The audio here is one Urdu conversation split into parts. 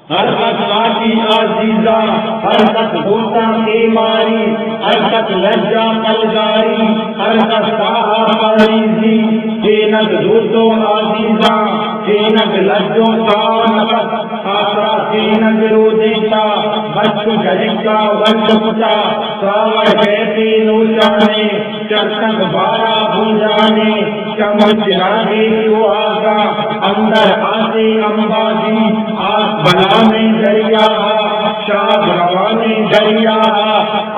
حرکت آتی عزیزہ حرکت ہوتا بیماری حرکت لجا پلگاری حرکت ساہا پریزی چینک دوتو عزیزہ چینک لجو سانکت آسرا چینک رو دیتا بچ جلکا وچکتا ساور کہتے نوچانے چرتک بارا بھوجانے چمچ راگے کو آگا اندر آتے امبازی آس بنانے دریا شاد روانے دریا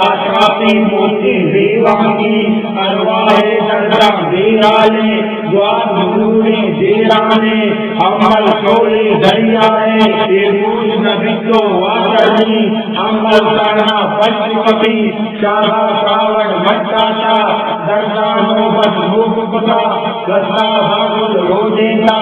آشاتی موتی دیوانی ارواح درجہ دیرانے دوار مدونے دیرانے عمل شولے دریا ہے روز نبیتو واترنی عمل سارنا پچ کبھی شاہا ساور مٹاتا درجہ نوبت موکتا گزا بھاگل رو دیتا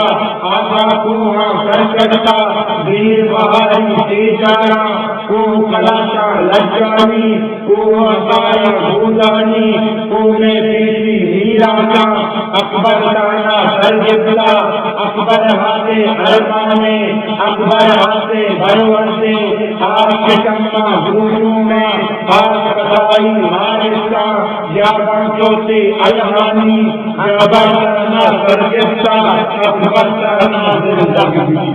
آسا کوہاں کرکٹتا بیر بہاری تیجارا کو کلاشا لجانی کو آسارا بھودانی کو میں پیشی میرانا اکبر دانا سرگبلا اکبر ہاتے ارمانے اکبر ہاتے بھروسے آپ کے کمہ گروشوں میں آپ قضائی مارسا یا بانچوتے الہانی اکبر دانا سرگبلا اکبر دانا زندگی